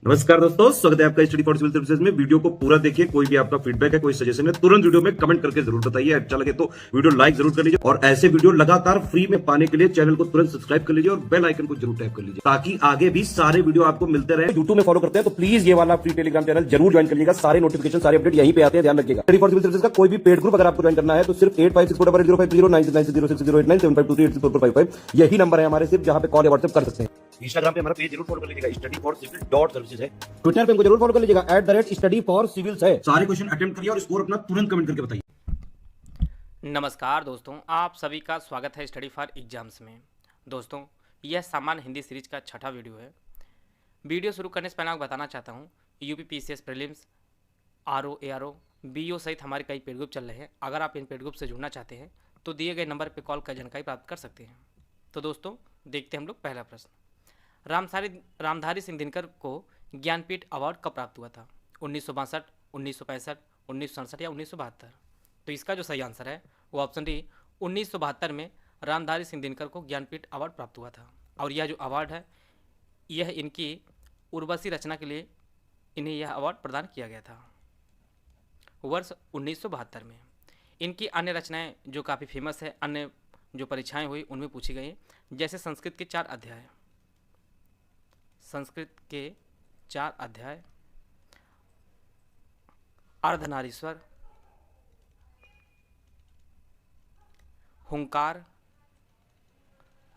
नमस्कार दोस्तों, स्वागत है आपका स्टडी फॉर सिविल सर्विसेज में। वीडियो को पूरा देखिए। कोई भी आपका फीडबैक है, कोई सजेशन है, तुरंत वीडियो में कमेंट करके जरूर बताइए। अच्छा लगे तो वीडियो लाइक जरूर कर लीजिए और ऐसे वीडियो लगातार फ्री में पाने के लिए चैनल को तुरंत सब्सक्राइब कर लीजिए और बेल आइकन को जरूर टैप कर लीजिए ताकि आगे भी सारे वीडियो आपको मिलते रहे। यूट्यूब में फॉलो करते हैं तो प्लीज ये वाला फ्री टेलीग्राम चैनल जरूर ज्वाइन कर लीजिएगा। सारे नोटिफिकेशन, सारे अपडेट यहीं पे आते हैं, ध्यान रखिएगा। स्टडी फॉर सिविल सर्विसेज का कोई भी पेड ग्रुप अगर आपको ज्वाइन करना है तो सिर्फ 8564809690608975238055 यही नंबर है हमारे, सिर्फ जहां पे कॉल या व्हाट्सएप कर सकते हैं। इंस्टाग्राम पे हमारा पेज जरूर फॉलो कर लीजिएगा, study for civil dot services है। ट्विटर पे हमको जरूर फॉलो कर लीजिएगा, @study for civils है। सारे क्वेश्चन अटेम्प्ट करिए और स्कोर अपना तुरंत कमेंट करके बताइए। नमस्कार दोस्तों, आप सभी का स्वागत है स्टडी फॉर एग्जाम्स में। दोस्तों, यह सामान्य हिंदी सीरीज का छठा वीडियो है। वीडियो शुरू करने से पहले आपको बताना चाहता हूँ, UP PCS prelims, RO, ARO, BO सहित हमारे कई पेड ग्रुप चल रहे हैं। अगर आप इन पेड ग्रुप से जुड़ना चाहते हैं तो दिए गए नंबर पर कॉल कर जानकारी प्राप्त कर सकते हैं। तो दोस्तों, देखते हैं हम लोग पहला प्रश्न। रामधारी सिंह दिनकर को ज्ञानपीठ अवार्ड कब प्राप्त हुआ था? 1962, 1965, 1967 या 1972? तो इसका जो सही आंसर है वो ऑप्शन डी 1972 में रामधारी सिंह दिनकर को ज्ञानपीठ अवार्ड प्राप्त हुआ था। और यह जो अवार्ड है यह इनकी उर्वशी रचना के लिए इन्हें यह अवार्ड प्रदान किया गया था वर्ष 1972 में। इनकी अन्य रचनाएं जो काफ़ी फेमस है, अन्य जो परीक्षाएं हुई उनमें पूछी गई, जैसे संस्कृत के 4 अध्याय, अर्धनारीश्वर, हुंकार,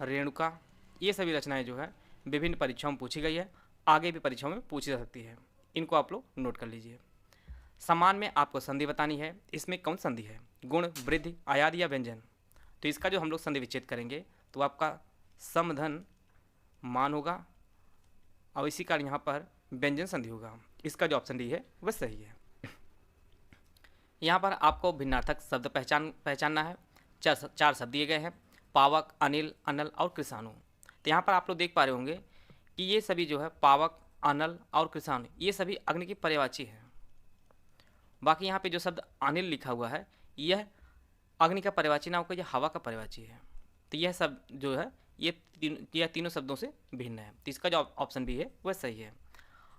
रेणुका, ये सभी रचनाएं जो है विभिन्न परीक्षाओं में पूछी गई है, आगे भी परीक्षाओं में पूछी जा सकती है। इनको आप लोग नोट कर लीजिए। समान में आपको संधि बतानी है। इसमें कौन संधि है? गुण, वृद्धि, आयाद या व्यंजन? तो इसका जो हम लोग संधि विच्छेद करेंगे तो आपका समधन मान होगा और इसी कारण यहाँ पर व्यंजन संधि होगा। इसका जो ऑप्शन डी है वह सही है। यहाँ पर आपको भिन्नार्थक शब्द पहचानना है। चार शब्द दिए गए हैं, पावक, अनिल, अनल और कृषाणु। तो यहाँ पर आप लोग देख पा रहे होंगे कि ये सभी जो है पावक, अनल और कृषाणु ये सभी अग्नि की पर्यायवाची है। बाकी यहाँ पे जो शब्द अनिल लिखा हुआ है यह अग्नि का पर्यायवाची ना होकर यह हवा का पर्यायवाची है। तो यह सब जो है ये तीनों शब्दों से भिन्न है। तो इसका जो ऑप्शन भी है वह सही है।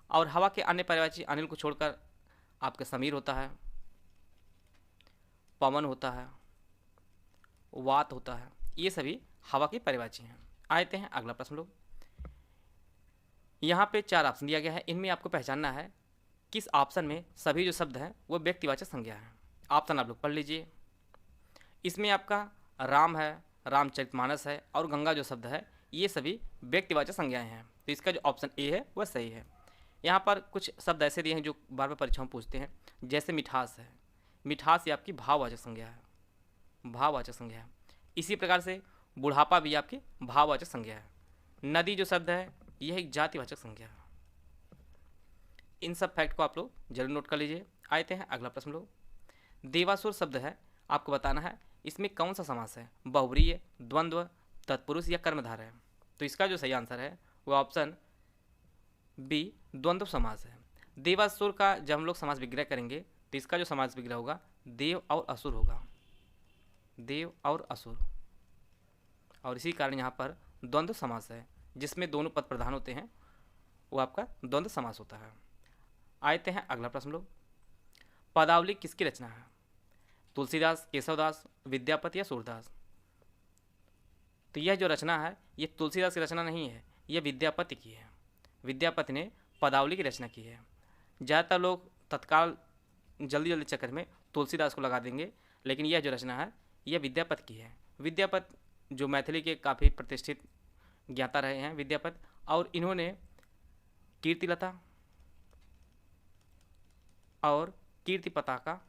और हवा के अन्य पर्यायवाची अनिल को छोड़कर आपका समीर होता है, पवन होता है, वात होता है, ये सभी हवा की पर्यायवाची हैं। आते हैं अगला प्रश्न लोग। यहाँ पे 4 ऑप्शन दिया गया है, इनमें आपको पहचानना है किस ऑप्शन में सभी जो शब्द हैं वो व्यक्तिवाचक संज्ञा है। ऑप्शन आप लोग पढ़ लीजिए। इसमें आपका राम है, रामचरितमानस है और गंगा जो शब्द है ये सभी व्यक्तिवाचक संज्ञाएं हैं। तो इसका जो ऑप्शन ए है वह सही है। यहाँ पर कुछ शब्द ऐसे दिए हैं जो बार बार परीक्षाओं में पूछते हैं, जैसे मिठास है। मिठास ये आपकी भाववाचक संज्ञा है, भाववाचक संज्ञा है। इसी प्रकार से बुढ़ापा भी आपकी भाववाचक संज्ञा है। नदी जो शब्द है यह एक जातिवाचक संज्ञा है। इन सब फैक्ट को आप लोग जरूर नोट कर लीजिए। आते हैं अगला प्रश्न लोग। देवासुर शब्द है, आपको बताना है इसमें कौन सा समास है? बहुव्रीहि, द्वंद्व, तत्पुरुष या कर्मधारय है? तो इसका जो सही आंसर है वो ऑप्शन बी द्वंद्व समास है। देवासुर का जब हम लोग समास विग्रह करेंगे तो इसका जो समास विग्रह होगा देव और असुर होगा, देव और असुर। और इसी कारण यहाँ पर द्वंद्व समास है, जिसमें दोनों पद प्रधान होते हैं, वो आपका द्वंद्व समास होता है। आते हैं अगला प्रश्न लोग। पदावली किसकी रचना है? तुलसीदास, केशवदास, विद्यापति या सूरदास? तो यह जो रचना है ये तुलसीदास की रचना नहीं है, यह विद्यापति की है। विद्यापति ने पदावली की रचना की है। ज़्यादातर लोग तत्काल जल्दी चक्कर में तुलसीदास को लगा देंगे, लेकिन यह जो रचना है यह विद्यापति की है। विद्यापति जो मैथिली के काफ़ी प्रतिष्ठित ज्ञाता रहे हैं विद्यापति, और इन्होंने कीर्तिलता और कीर्ति पताका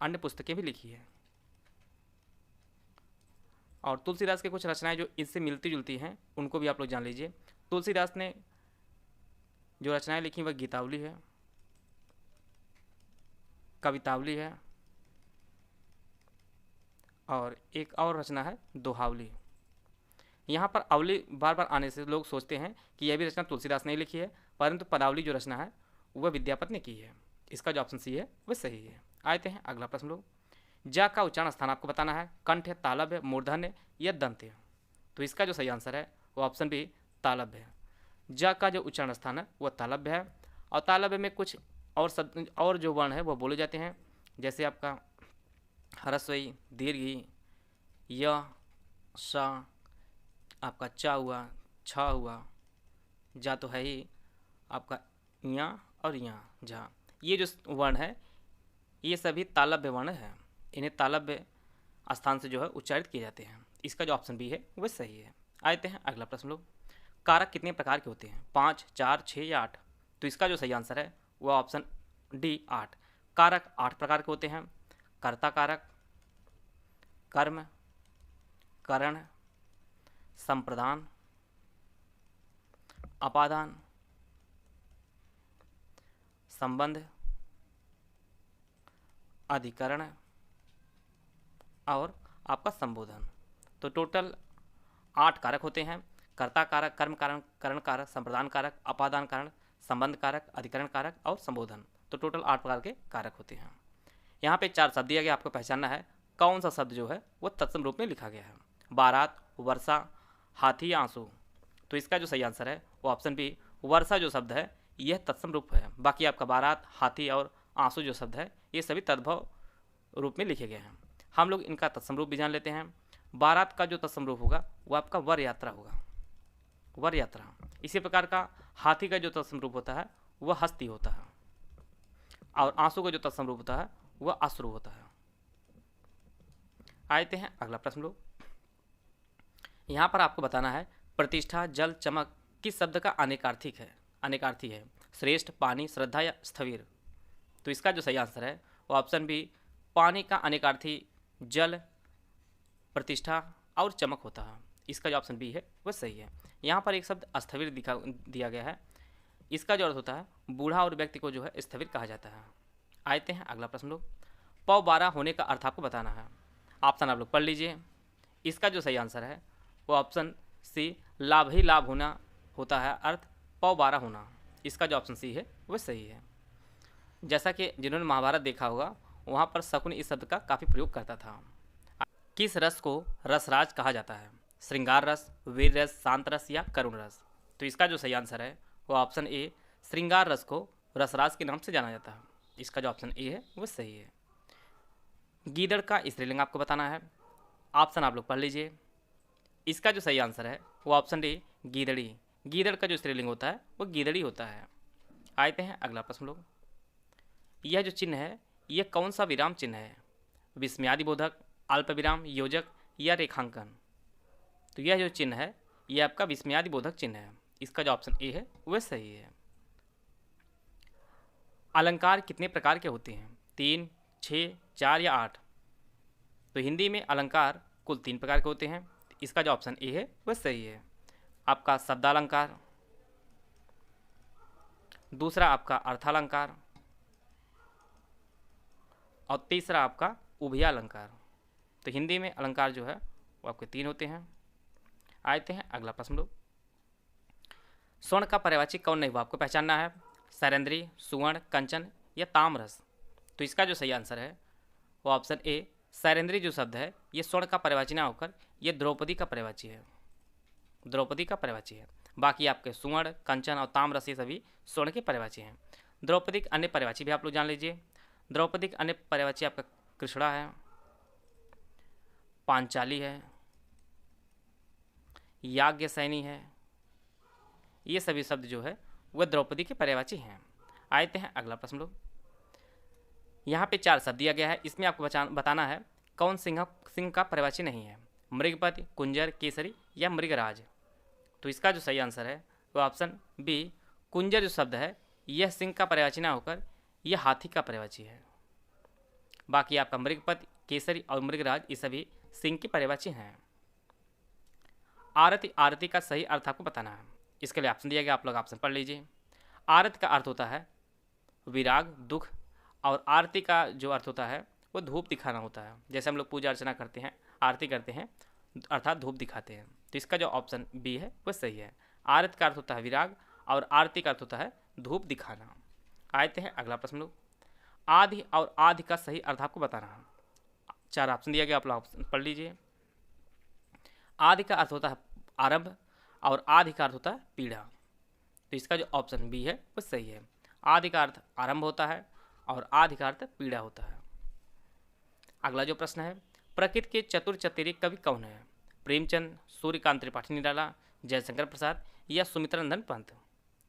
अन्य पुस्तकें भी लिखी है। और तुलसीदास के कुछ रचनाएं जो इससे मिलती जुलती हैं उनको भी आप लोग जान लीजिए। तुलसीदास ने जो रचनाएं लिखी वह गीतावली है, कवितावली है और एक और रचना है दोहावली। यहाँ पर अवली बार बार आने से लोग सोचते हैं कि यह भी रचना तुलसीदास ने लिखी है, परंतु पदावली जो रचना है वह विद्यापति ने की है। इसका जो ऑप्शन सी है वह सही है। आते हैं अगला प्रश्न लोग। जा का उच्चारण स्थान आपको बताना है, कंठ है, तालब है, मूर्धन्य या दंत है? तो इसका जो सही आंसर है वो ऑप्शन बी तालब है। ज का जो उच्चारण स्थान है वह तालव्य है, और तालव्य में कुछ और शब्द और जो वर्ण है वह बोले जाते हैं, जैसे आपका ह्रस्वई, दीर्घी, य, श, आपका चा हुआ, छ हुआ, जा तो है ही, आपका या और या, झा, ये जो वर्ण है ये सभी तालव्य वर्ण है। इन्हें तालव्य स्थान से जो है उच्चारित किए जाते हैं। इसका जो ऑप्शन बी है वह सही है। आते हैं अगला प्रश्न लोग, कारक कितने प्रकार के होते हैं? 5, 4, 6 या 8? तो इसका जो सही आंसर है वह ऑप्शन डी 8। कारक 8 प्रकार के होते हैं। कर्ता कारक, कर्म, करण, संप्रदान, अपादान, संबंध, अधिकरण और आपका संबोधन। तो टोटल 8 कारक होते हैं। कर्ता कारक, कर्म कारण, करण कारक, संप्रदान कारक, अपादान कारण, संबंध कारक, अधिकरण कारक और संबोधन। तो टोटल 8 प्रकार के कारक होते हैं। यहाँ पे 4 शब्द दिया गया, आपको पहचानना है कौन सा शब्द जो है वो तत्सम रूप में लिखा गया है। बारात, वर्षा, हाथी या आंसू? तो इसका जो सही आंसर है वो ऑप्शन बी, वर्षा जो शब्द है यह तत्सम रूप है। बाकी आपका बारात, हाथी और आंसू जो शब्द है ये सभी तद्भव रूप में लिखे गए हैं। हम लोग इनका तत्सम रूप भी जान लेते हैं। बारात का जो तत्सम रूप होगा वो आपका वर यात्रा होगा, वर यात्रा। इसी प्रकार का हाथी का जो तत्सम रूप होता है वह हस्ती होता है, और आंसू का जो तत्सम रूप होता है वह अश्रु होता है। आते हैं अगला प्रश्न लोग, यहाँ पर आपको बताना है प्रतिष्ठा, जल, चमक किस शब्द का अनेकार्थी है? श्रेष्ठ, पानी, श्रद्धा या स्थविर? तो इसका जो सही आंसर है वो ऑप्शन बी, पानी का अनेकार्थी जल, प्रतिष्ठा और चमक होता है। इसका जो ऑप्शन बी है वह सही है। यहाँ पर एक शब्द स्थविर दिया गया है। इसका जो अर्थ होता है बूढ़ा और व्यक्ति को जो है स्थविर कहा जाता है। आते हैं अगला प्रश्न लोग, पौ 12 होने का अर्थ आपको बताना है। ऑप्शन आप लोग पढ़ लीजिए। इसका जो सही आंसर है वो ऑप्शन सी, लाभ ही लाभ होना होता है, अर्थ पौ 12 होना। इसका जो ऑप्शन सी है वह सही है। जैसा कि जिन्होंने महाभारत देखा होगा वहाँ पर शकुन इस शब्द का काफ़ी प्रयोग करता था। किस रस को रसराज कहा जाता है? श्रृंगार रस, वीर रस, शांत रस या करुण रस? तो इसका जो सही आंसर है वो ऑप्शन ए, श्रृंगार रस को रसराज के नाम से जाना जाता है। इसका जो ऑप्शन ए है वो सही है। गीदड़ का स्त्रीलिंग आपको बताना है। ऑप्शन आप लोग पढ़ लीजिए। इसका जो सही आंसर है वो ऑप्शन डी, गीदड़ी। गीदड़ का जो स्त्रीलिंग होता है वो गीदड़ी होता है। आते हैं अगला प्रश्न लोग, यह जो चिन्ह है यह कौन सा विराम चिन्ह है? विस्मयादि बोधक, अल्प विराम, योजक या रेखांकन? तो यह जो चिन्ह है यह आपका विस्मयादि बोधक चिन्ह है। इसका जो ऑप्शन ए है वह सही है। अलंकार कितने प्रकार के होते हैं? 3, 6, 4 या 8? तो हिंदी में अलंकार कुल 3 प्रकार के होते हैं। इसका जो ऑप्शन ए है वह सही है। आपका शब्दालंकार, दूसरा आपका अर्थालंकार और तीसरा आपका उभयालंकार। तो हिंदी में अलंकार जो है वो आपके 3 होते हैं। आते हैं अगला प्रश्न लोग, स्वर्ण का पर्यायवाची कौन नहीं हुआ? आपको पहचानना है। सैरेंद्री, सुवर्ण, कंचन या ताम्रस? तो इसका जो सही आंसर है वो ऑप्शन ए, सैरेंद्री जो शब्द है ये स्वर्ण का पर्यायवाची ना होकर ये द्रौपदी का पर्यायवाची है, द्रौपदी का पर्यायवाची है। बाकी आपके सुवर्ण, कंचन और ताम्रस ये सभी स्वर्ण के पर्यायवाची हैं। द्रौपदी अन्य पर्यायवाची भी आप लोग जान लीजिए। द्रौपदी अन्य पर्यायवाची आपका कृष्णा है, पांचाली है, याज्ञसैनी है। ये सभी शब्द जो है वह द्रौपदी के पर्यायवाची हैं। आते हैं अगला प्रश्न लोग, यहाँ पे 4 शब्द दिया गया है। इसमें आपको बताना है कौन सिंह का पर्यायवाची नहीं है? मृगपति, कुंजर, केसरी या मृगराज? तो इसका जो सही आंसर है वो ऑप्शन बी, कुंजर जो शब्द है यह सिंह का पर्यायवाची ना होकर यह हाथी का पर्यायवाची है। बाकी आपका मृगपति, केसरी और मृगराज ये सभी सिंह की पर्यायवाची हैं। आरति, आरती का सही अर्थ आपको बताना है। इसके लिए ऑप्शन दिया गया, आप लोग ऑप्शन पढ़ लीजिए। आरती का अर्थ होता है विराग, दुख, और आरती का जो अर्थ होता है वो धूप दिखाना होता है। जैसे हम लोग पूजा अर्चना करते हैं, आरती करते हैं अर्थात धूप दिखाते हैं। तो इसका जो ऑप्शन बी है वो सही है। आरती का अर्थ होता है विराग और आरती का अर्थ होता है धूप दिखाना। आते हैं अगला प्रश्न लोग, आदि और आदि का सही अर्थ आपको बताना है। 4 ऑप्शन दिया गया, आप लोग ऑप्शन पढ़ लीजिए। आदि का अर्थ होता है आरंभ और आदि का अर्थ होता है पीड़ा। तो इसका जो ऑप्शन बी है वो सही है। आदि का अर्थ आरंभ होता है और आदि का अर्थ पीड़ा होता है। अगला जो प्रश्न है, प्रकृति के चतुर चतेरे कवि कौन है? प्रेमचंद, सूर्यकांत त्रिपाठी निराला, जयशंकर प्रसाद या सुमित्रानंदन पंत?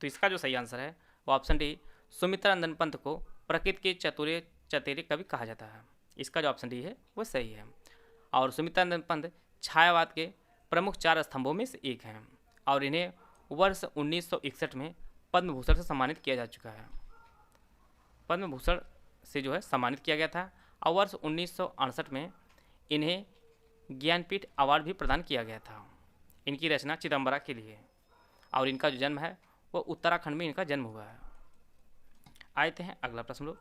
तो इसका जो सही आंसर है वो ऑप्शन डी, सुमित्रानंदन पंत को प्रकृति के चतेरे कवि कहा जाता है। इसका जो ऑप्शन डी है वो सही है। और सुमित्रानंदन पंत छायावाद के प्रमुख 4 स्तंभों में से एक हैं और इन्हें वर्ष 1961 में पद्म भूषण से सम्मानित किया जा चुका है। पद्म भूषण से जो है सम्मानित किया गया था और वर्ष 1968 में इन्हें ज्ञानपीठ अवार्ड भी प्रदान किया गया था। इनकी रचना चिदम्बरा के लिए और इनका जो जन्म है वो उत्तराखंड में इनका जन्म हुआ है। आते हैं अगला प्रश्न लोग,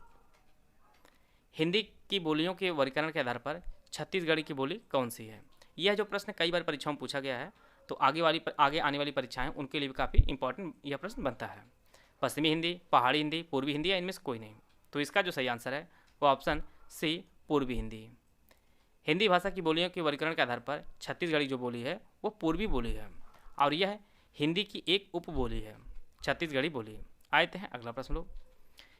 हिंदी की बोलियों के वर्गीकरण के आधार पर छत्तीसगढ़ी की बोली कौन सी है? यह जो प्रश्न कई बार परीक्षाओं में पूछा गया है, तो आगे आने वाली परीक्षाएं उनके लिए भी काफ़ी इंपॉर्टेंट यह प्रश्न बनता है। पश्चिमी हिंदी, पहाड़ी हिंदी, पूर्वी हिंदी या इनमें से कोई नहीं? तो इसका जो सही आंसर है वो ऑप्शन सी, पूर्वी हिंदी। हिंदी भाषा की बोलियों के वर्गीकरण के आधार पर छत्तीसगढ़ी जो बोली है वो पूर्वी बोली है और यह हिंदी की एक उपबोली है, छत्तीसगढ़ी बोली। आते हैं अगला प्रश्न लोग,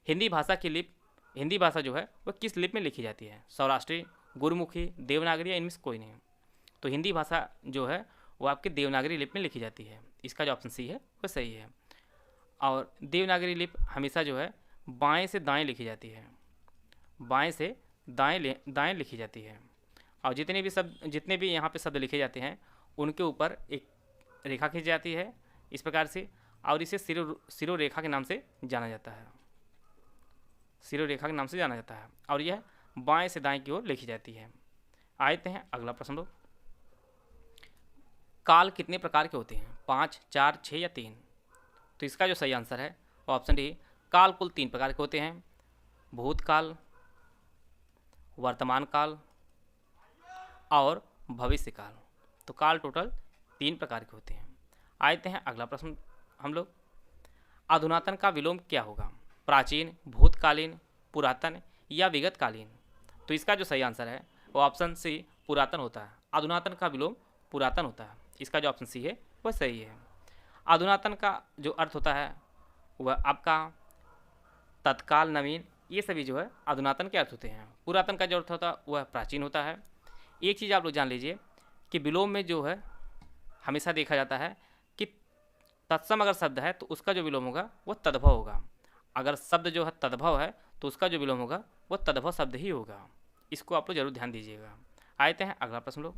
हिंदी भाषा जो है वो किस लिपि में लिखी जाती है? सौराष्ट्री, गुरुमुखी, देवनागरी या इनमें से कोई नहीं? तो हिंदी भाषा जो है वो आपकी देवनागरी लिपि में लिखी जाती है। इसका जो ऑप्शन सी है वो सही है। और देवनागरी लिपि हमेशा जो है बाएं से दाएं लिखी जाती है, बाएं से दाएं लिखी जाती है। और जितने भी यहाँ पे शब्द लिखे जाते हैं उनके ऊपर एक रेखा खींची जाती है इस प्रकार से, और इसे सिरोरेखा के नाम से जाना जाता है, सिरोरेखा के नाम से जाना जाता है और यह बाएं से दाएं की ओर लिखी जाती है। आते हैं अगला प्रश्न लोग, काल कितने प्रकार के होते हैं? 5, 4, 6 या 3? तो इसका जो सही आंसर है वो ऑप्शन डी, काल कुल 3 प्रकार के होते हैं, भूतकाल, वर्तमान काल और भविष्य काल। तो काल टोटल 3 प्रकार के होते हैं। आते हैं अगला प्रश्न हम लोग, अधुनातन का विलोम क्या होगा? प्राचीन, भूतकालीन, पुरातन या विगतकालीन? तो इसका जो सही आंसर है वो ऑप्शन सी, पुरातन होता है। अधुनातन का विलोम पुरातन होता है। इसका जो ऑप्शन सी है वह सही है। अधुनातन का जो अर्थ होता है वह आपका तत्काल, नवीन, ये सभी जो है अधुनातन के अर्थ होते हैं। पुरातन का जो अर्थ होता है वह प्राचीन होता है। एक चीज़ आप लोग जान लीजिए कि विलोम में जो है हमेशा देखा जाता है कि तत्सम अगर शब्द है तो उसका जो विलोम होगा वह तद्भव होगा। अगर शब्द जो है तद्भव है तो उसका जो विलोम होगा वह तद्भव शब्द ही होगा। इसको आप लोग जरूर ध्यान दीजिएगा। आते हैं अगला प्रश्न लोग,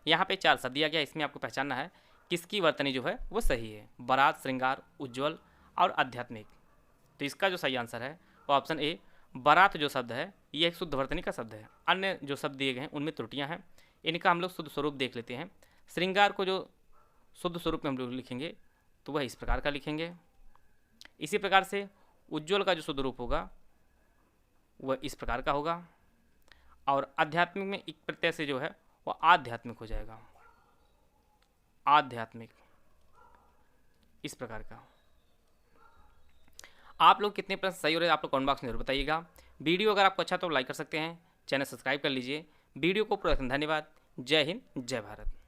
यहाँ पे 4 शब्द दिया गया, इसमें आपको पहचानना है किसकी वर्तनी जो है वो सही है। बारात, श्रृंगार, उज्ज्वल और आध्यात्मिक। तो इसका जो सही आंसर है वो ऑप्शन ए, बारात जो शब्द है ये एक शुद्ध वर्तनी का शब्द है। अन्य जो शब्द दिए गए हैं उनमें त्रुटियां हैं, इनका हम लोग शुद्ध स्वरूप देख लेते हैं। श्रृंगार को जो शुद्ध स्वरूप में हम लोग लिखेंगे तो वह इस प्रकार का लिखेंगे। इसी प्रकार से उज्ज्वल का जो शुद्ध रूप होगा वह इस प्रकार का होगा और आध्यात्मिक में एक प्रत्यय से जो है वह आध्यात्मिक हो जाएगा, आध्यात्मिक इस प्रकार का। आप लोग कितने प्रश्न सही हो रहे हैं आप लोग कमेंट बॉक्स में जरूर बताइएगा। वीडियो अगर आपको अच्छा तो लाइक कर सकते हैं, चैनल सब्सक्राइब कर लीजिए। वीडियो को पूरा धन्यवाद। जय हिंद, जय भारत।